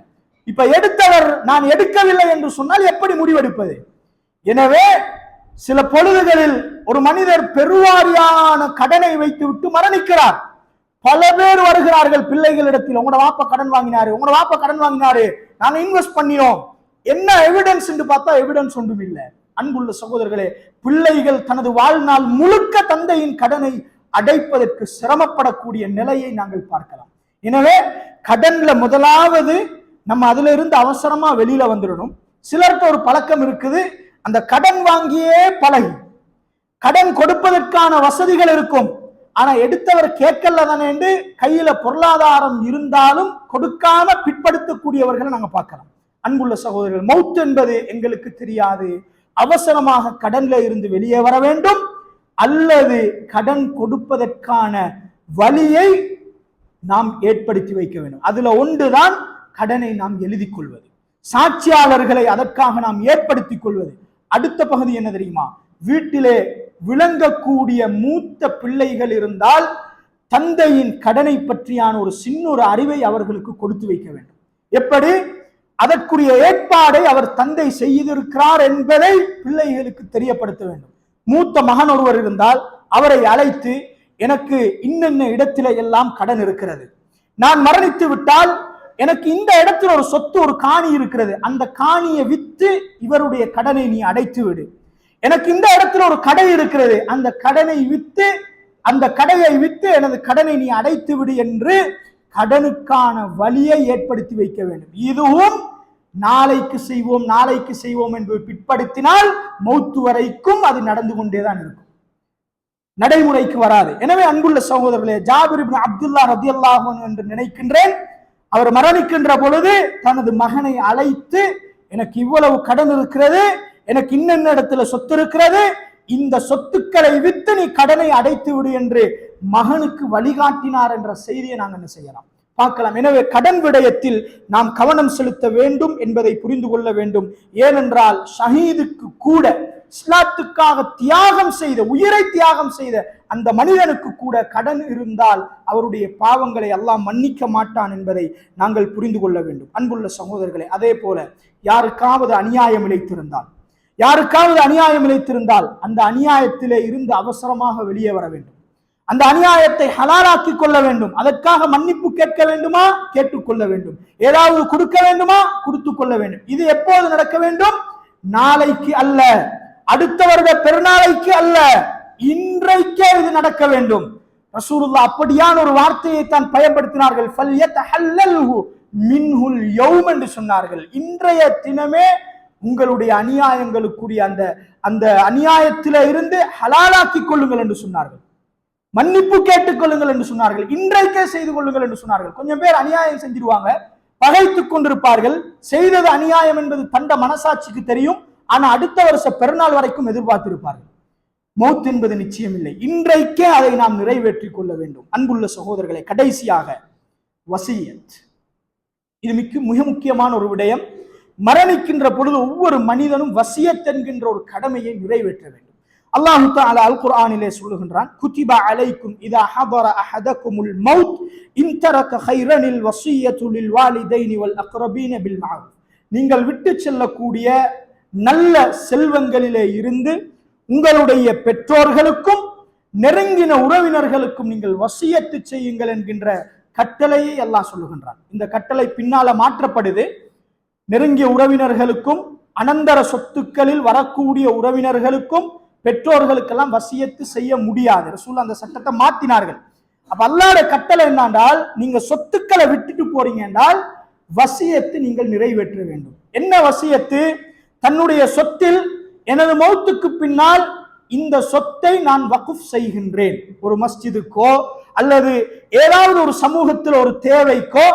இப்ப எடுத்தவர் நான் எடுக்கவில்லை என்று சொன்னால் எப்படி முடிவெடுப்பது? எனவே சில பொழுதுகளில் ஒரு மனிதர் பெருவாரியான கடனை வைத்துவிட்டு மரணிக்கிறார். பல பேர் வருகிறார்கள் பிள்ளைகளிடத்தில், உங்களோட வாப்பா கடன் வாங்கினாரு, உங்களோட வாப்பா கடன் வாங்கினாரு, நாங்க இன்வெஸ்ட் பண்ணினோம், என்ன எவிடன்ஸ் என்று பார்த்தா எவிடன்ஸ் ஒன்றும் இல்லை. அன்புள்ள சகோதரர்களே, பிள்ளைகள் தனது வாழ்நாள் முழுக்க தந்தையின் கடனை அடைப்பதற்கு சிரமப்படக்கூடிய நிலையை நாங்கள் பார்க்கலாம். எனவே கடன்ல முதலாவது நம்ம அதுல இருந்து அவசரமா வெளியில வந்துடணும். சிலருக்கு ஒரு பழக்கம் இருக்குது, அந்த கடன் வாங்கியே பழகி, கடன் கொடுப்பதற்கான வசதிகள் இருக்கும், ஆனா எடுத்தவர் கேட்கல தானே என்று கையில பொருளாதாரம் இருந்தாலும் கொடுக்காம பிற்படுத்தக்கூடியவர்களை நாங்க பார்க்கலாம். அன்புள்ள சகோதரர்கள், மௌத் என்பது எங்களுக்கு தெரியாது. அவசரமாக கடன்ல இருந்து வெளியே வர வேண்டும், அல்லது கடன் கொடுப்பதற்கான வழியை நாம் ஏற்படுத்தி வைக்க வேண்டும். அதுல ஒன்றுதான் கடனை நாம் எழுதி கொள்வது, சாட்சியாளர்களை அதற்காக நாம் ஏற்படுத்திக் கொள்வது. அடுத்த பகுதி என்ன தெரியுமா? வீட்டிலே விளங்கக்கூடிய மூத்த பிள்ளைகள் இருந்தால் தந்தையின் கடனை பற்றியான ஒரு சின்ன ஒரு அறிவை அவர்களுக்கு கொடுத்து வைக்க வேண்டும். எப்படி? அதற்குரிய ஏற்பாடை அவர் தந்தை செய்திருக்கிறார் என்பதை பிள்ளைகளுக்கு தெரியப்படுத்த வேண்டும். மூத்த மகன் ஒருவர் இருந்தால் அவரை அழைத்து, எனக்கு இன்னென்ன இடத்தில எல்லாம் கடன் இருக்கிறது, நான் மரணித்து விட்டால் எனக்கு இந்த இடத்துல ஒரு சொத்து, ஒரு காணி இருக்கிறது, அந்த காணியை வித்து இவருடைய கடனை நீ அடைத்து விடு. எனக்கு இந்த இடத்துல ஒரு கடை இருக்கிறது, அந்த கடனை வித்து, அந்த கடையை வித்து எனது கடனை நீ அடைத்து விடு என்று கடனுக்கான வழியை ஏற்படுத்தி வைக்க வேண்டும். இதுவும் நாளைக்கு செய்வோம் நாளைக்கு செய்வோம் என்று பிற்படுத்தினால் மௌத்து வரைக்கும் அது நடந்து கொண்டேதான் இருக்கும், நடைமுறைக்கு வராது. எனவே அன்புள்ள சகோதரர்களே, ஜாபிர் இப்னு அப்துல்லாஹ் ரலியல்லாஹு அன்ஹு என்று நினைக்கின்றேன், அவர் மரணிக்கின்ற பொழுது தனது மகனை அழைத்து, எனக்கு இவ்வளவு கடன் இருக்கிறது, எனக்கு இன்னென்ன இடத்துல சொத்து இருக்கிறது, இந்த சொத்துக்களை வித்து நீ கடனை அடைத்து விடு என்று மகனுக்கு வழிகாட்டினார் என்ற செய்தியை நாங்கள் என்ன செய்யலாம், பார்க்கலாம். எனவே கடன் விடயத்தில் நாம் கவனம் செலுத்த வேண்டும் என்பதை புரிந்து கொள்ள வேண்டும். ஏனென்றால் ஷஹீதுக்கு கூட, இஸ்லாத்துக்காக தியாகம் செய்த, உயிரை தியாகம் செய்த அந்த மனிதனுக்கு கூட கடன் இருந்தால் அவருடைய பாவங்களை அல்லாஹ் மன்னிக்க மாட்டான் என்பதை நாங்கள் புரிந்து கொள்ள வேண்டும். அன்புள்ள சகோதரர்களே, அதே போல யாருக்காவது அநியாயம் இழைத்திருந்தால் அந்த அநியாயத்திலே இருந்து அவசரமாக வெளியே வர வேண்டும். அந்த அநியாயத்தை ஹலாலாக்கி கொள்ள வேண்டும். அதற்காக மன்னிப்பு கேட்க வேண்டுமா? கேட்டுக்கொள்ள வேண்டும். ஏதாவது கொடுக்க வேண்டுமா? கொடுத்து கொள்ள வேண்டும். இது எப்போது நடக்க வேண்டும்? நாளைக்கு அல்ல, அடுத்த வருட பெருநாளைக்கு அல்ல, இன்றைக்கே இது நடக்க வேண்டும். ரசூலுல்லாஹ் அப்படியான ஒரு வார்த்தையை தான் பயன்படுத்தினார்கள். ஃபல்யதஹல்லல்ஹு மின்ஹுல் யௌம் என்று சொன்னார்கள். இன்றைய தினமே உங்களுடைய அநியாயங்களுக்குரிய அந்த அநியாயத்தில இருந்து ஹலாலாக்கி கொள்ளுங்கள் என்று சொன்னார்கள். மன்னிப்பு கேட்டுக் கொள்ளுங்கள் என்று சொன்னார்கள். இன்றைக்கே செய்து கொள்ளுங்கள் என்று சொன்னார்கள். கொஞ்சம் பேர் அநியாயம் செஞ்சிருவாங்க, பகைத்துக் கொண்டிருப்பார்கள். செய்தது அநியாயம் என்பது தண்ட மனசாட்சிக்கு தெரியும், ஆனா அடுத்த வருஷ பெருநாள் வரைக்கும் எதிர்பார்த்திருப்பார்கள். மௌத் என்பது நிச்சயம் இல்லை, இன்றைக்கே அதை நாம் நிறைவேற்றிக் கொள்ள வேண்டும். அன்புள்ள சகோதரர்களை, கடைசியாக வசியத், இது மிக முக்கியமான ஒரு விடயம். மரணிக்கின்ற பொழுது ஒவ்வொரு மனிதனும் வசியத் என்கின்ற ஒரு கடமையை நிறைவேற்ற வேண்டும். அல்லாஹ் தஆலா அல் குர்ஆனிலே சொல்லுகின்றான், குதிப அலைக்கும் இதா ஹதர அஹதகுமுல் மௌத் இன் தரக கைரனில் வசியத்து லில் வாலிதைனி வல் அக்ரபீன பில் மஅரூஃப். நீங்கள் விட்டு செல்லக்கூடிய நல்ல செல்வங்களிலே இருந்து உங்களுடைய பெற்றோர்களுக்கும் நெருங்கின உறவினர்களுக்கும் நீங்கள் வசியத்து செய்யுங்கள் என்கின்ற கட்டளையை அல்லாஹ் சொல்லுகின்றான். இந்த கட்டளை பின்னால மாற்றப்படுது. நெருங்கிய உறவினர்களுக்கும் அனந்தர சொத்துக்களில் வரக்கூடிய உறவினர்களுக்கும் பெற்றோர்களுக்கெல்லாம் வசியத்து செய்ய முடியாது. ரசூல் அந்த சட்டத்தை மாத்தினார்கள். அப்ப அல்லாஹ்வுடைய கட்டளை என்னென்றால், நீங்க சொத்துக்களை விட்டுட்டு போறீங்க என்றால் வசியத்து நீங்கள் நிறைவேற்ற வேண்டும். என்ன வசியத்து? தன்னுடைய சொத்தில் எனது மௌத்துக்கு பின்னால் இந்த சொத்தை நான் வக்ஃப் செய்கின்றேன், ஒரு மஸ்ஜிதுக்கோ அல்லது ஏதாவது ஒரு சமூகத்தில் ஒரு தேவைக்கோ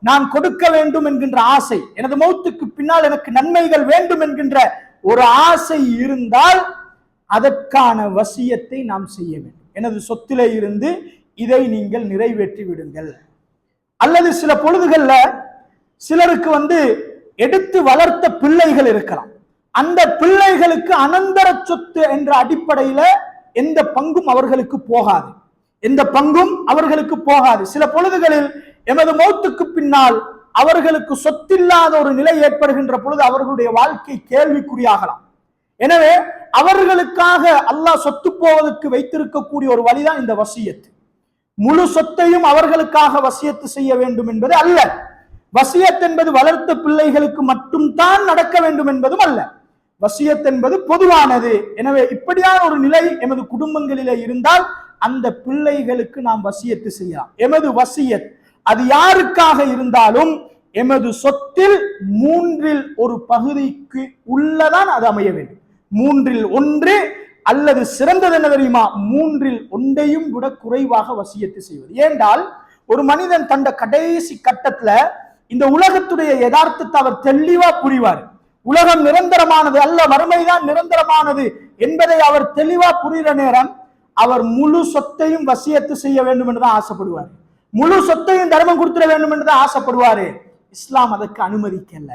நான் கொடுக்க வேண்டும் என்கின்ற ஆசை, எனது மௌத்துக்கு பின்னால் எனக்கு நன்மைகள் வேண்டும் என்கின்ற ஒரு ஆசை இருந்தால் அதற்கான வசியத்தை நாம் செய்ய வேண்டும். எனது சொத்திலே இருந்து இதை நீங்கள் நிறைவேற்றி விடுங்கள். அல்லது சில பொழுதுகள்ல சிலருக்கு எடுத்து வளர்த்த பிள்ளைகள் இருக்கலாம், அந்த பிள்ளைகளுக்கு அனந்தர சொத்து என்ற அடிப்படையில எந்த பங்கும் அவர்களுக்கு போகாது. சில பொழுதுகளில் எமது மௌத்துக்கு பின்னால் அவர்களுக்கு சொத்தில்லாத ஒரு நிலை ஏற்படுகின்ற பொழுது அவர்களுடைய வாழ்க்கை கேள்விக்குறியாகலாம். எனவே அவர்களுக்காக அல்லாஹ் சொத்து போவதற்கு வைத்திருக்கக்கூடிய ஒரு வழிதான் இந்த வசியத். முழு சொத்தையும் அவர்களுக்காக வசியத்து செய்ய வேண்டும் என்பது அல்ல. வசியத் என்பது வளர்த்த பிள்ளைகளுக்கு மட்டும் தான் நடக்க வேண்டும் என்பதும் அல்ல. வசியத் என்பது பொதுவானது. எனவே இப்படியான ஒரு நிலை எமது குடும்பங்களிலே இருந்தால் அந்த பிள்ளைகளுக்கு நாம் வசியத்து செய்யலாம். எமது வசியத் அது யாருக்காக இருந்தாலும் எமது சொத்தில் 3ல் 1 பகுதிக்கு உள்ளதான் அது அமைய வேண்டும். 3ல் 1 அல்லது சிறந்தது என்ன தெரியுமா, 3ல் 1 விட குறைவாக வசியத்து செய்வது. ஏண்டால் ஒரு மனிதன் தந்த கடைசி கட்டத்துல இந்த உலகத்துடைய யதார்த்தத்தை அவர் தெளிவா புரிவார். உலகம் நிரந்தரமானது அல்ல, மறுமைதான் நிரந்தரமானது என்பதை அவர் தெளிவா புரிகிற நேரம் அவர் முழு சொத்தையும் வசியத்து செய்ய வேண்டும் என்றுதான் ஆசைப்படுவார். முழு சொத்தையும் தர்மம் கொடுத்துட வேண்டும் என்றுதான் ஆசைப்படுவாரு. இஸ்லாம் அதற்கு அனுமதிக்கல.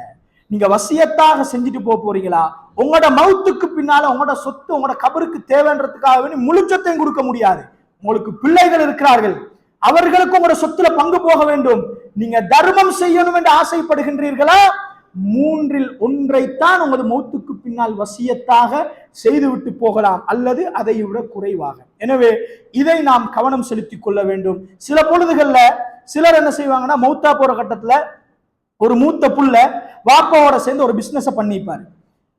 நீங்க வசியத்தாக செஞ்சுட்டு போறீங்களா, உங்களோட மவுத்துக்கு பின்னால உங்களோட சொத்து உங்களோட கபருக்கு தேவைன்றதுக்காக முழு சொத்தையும் கொடுக்க முடியாது. உங்களுக்கு பிள்ளைகள் இருக்கிறார்கள், அவர்களுக்கு உங்களோட சொத்துல பங்கு போக வேண்டும். நீங்க தர்மம் செய்யணும் என்று ஆசைப்படுகின்றீர்களா, 3ல் 1 உங்களது மௌத்துக்கு பின்னால் வசியத்தாக செய்துவிட்டு போகலாம், அல்லது அதை விட குறைவாக. எனவே இதை நாம் கவனம் செலுத்திக் கொள்ள வேண்டும். சில பொழுதுகள்ல சிலர் என்ன செய்வாங்கன்னா, மௌத்தா போற கட்டத்துல ஒரு மூத்த புள்ள வாப்பாவோட சேர்ந்து ஒரு பிசினஸ் பண்ணிப்பாரு,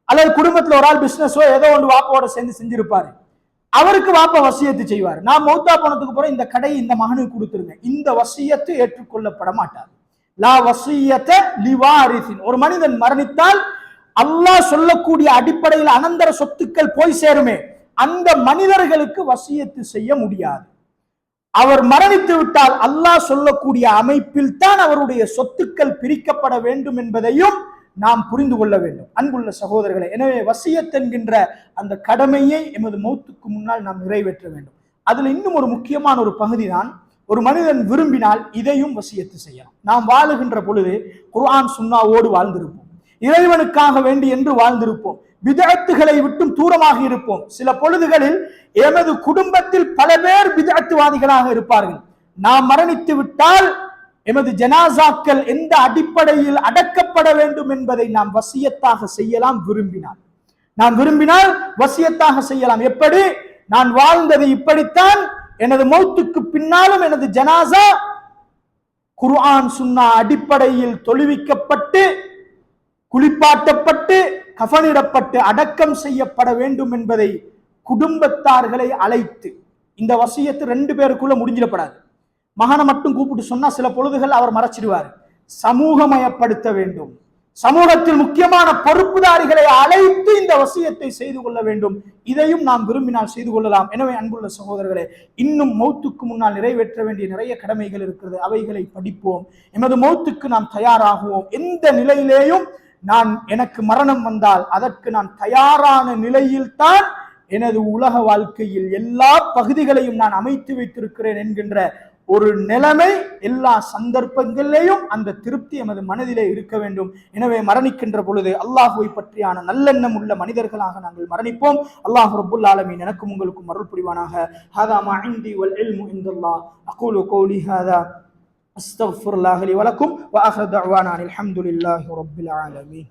அல்லது குடும்பத்துல ஒரு ஆள் பிசினஸோ ஏதோ ஒன்று வாப்பாவோட சேர்ந்து செஞ்சிருப்பாரு. அவருக்கு வாப்பா வசியத்து செய்வார், நான் மௌத்தா போனதுக்கு போற இந்த கடையை இந்த மகனுக்கு கொடுத்துருங்க. இந்த வசியத்து ஏற்றுக்கொள்ளப்பட மாட்டார். லா வசியத்த லிவாரிசின். ஒரு மனிதன் மரணித்தால் அல்லாஹ் சொல்லக்கூடிய அடிப்படையில் அனந்தர சொத்துக்கள் போய் சேருமே, அந்த மனிதர்களுக்கு வசியத்து செய்ய முடியாது. அவர் மரணித்து விட்டால் அல்லாஹ் சொல்லக்கூடிய அமைப்பில் தான் அவருடைய சொத்துக்கள் பிரிக்கப்பட வேண்டும் என்பதையும் நாம் புரிந்து கொள்ள வேண்டும். அன்புள்ள சகோதரர்களே, எனவே வசியத் என்கின்ற அந்த கடமையை எமது மௌத்துக்கு முன்னால் நாம் நிறைவேற்ற வேண்டும். அதுல இன்னும் ஒரு முக்கியமான ஒரு பகுதி தான், ஒரு மனிதன் விரும்பினால் இதையும் வசியத்து செய்யலாம். நாம் வாழுகின்ற பொழுது குர்ஆன் சுன்னாவோடு வாழ்ந்திருப்போம், இறைவனுக்காக வேண்டி என்று வாழ்ந்திருப்போம், பிதஅத்துகளை விட்டும் தூரமாக இருப்போம். சில பொழுதுகளில் எமது குடும்பத்தில் பல பேர் பிதஅத்துவாதிகளாக இருப்பார்கள். நாம் மரணித்து விட்டால் எமது ஜனாசாக்கள் எந்த அடிப்படையில் அடக்கப்பட வேண்டும் என்பதை நாம் வசியத்தாக செய்யலாம். நான் விரும்பினால் வசியத்தாக செய்யலாம். எப்படி? நான் வாழ்ந்தது இப்படித்தான், எனது மௌத்துக்கு பின்னாலும் எனது ஜனாசா குர்ஆன் சுன்னா அடிப்படையில் தொழுவிக்கப்பட்டு குளிப்பாட்டப்பட்டு கஃனிடப்பட்டு அடக்கம் செய்யப்பட வேண்டும் என்பதை குடும்பத்தார்களை அழைத்து, இந்த வசியத்து 2 பேருக்குள்ள முடிஞ்சிடப்படாது. மகனை மட்டும் கூப்பிட்டு சொன்னா சில பொழுதுகள் அவர் மறைச்சிடுவார். சமூகமயப்படுத்த வேண்டும். சமூகத்தில் முக்கியமான பொறுப்புதாரிகளை அழைத்து இந்த வசியத்தை செய்து கொள்ள வேண்டும். இதையும் நாம் விரும்பினால் செய்து கொள்ளலாம். எனவே அன்புள்ள சகோதரர்களே, இன்னும் மௌத்துக்கு முன்னால் நிறைவேற்ற வேண்டிய நிறைய கடமைகள் இருக்கிறது. அவைகளை படிப்போம். எமது மௌத்துக்கு நாம் தயாராகுவோம். எந்த நிலையிலேயும் எனக்கு மரணம் வந்தால் அதற்கு நான் தயாரான நிலையில் தான் எனது உலக வாழ்க்கையில் எல்லா பகுதிகளையும் நான் அமைத்து வைத்திருக்கிறேன் என்கின்ற ஒரு நிலைமை எல்லா சந்தர்ப்பங்களிலேயும் அந்த திருப்தி எமது மனதிலே இருக்க வேண்டும். எனவே மரணிக்கின்ற பொழுது அல்லாஹுவை பற்றியான நல்லெண்ணம் உள்ள மனிதர்களாக நாங்கள் மரணிப்போம். அல்லாஹ் ரப்புல் ஆலமீன் எனக்கும் உங்களுக்கும் அருள் புரிவானாக. ஹதா மா இன்தி வல் இல்மு இன்தல்லாஹ். அகூலு கௌலி ஹதா அஸ்தக்ஃபிருல்லாஹ் லி வலக்கும் வ ஆஹிரு தஅவானா அல்ஹம்துலில்லாஹி ரப்பில் ஆலமீன்.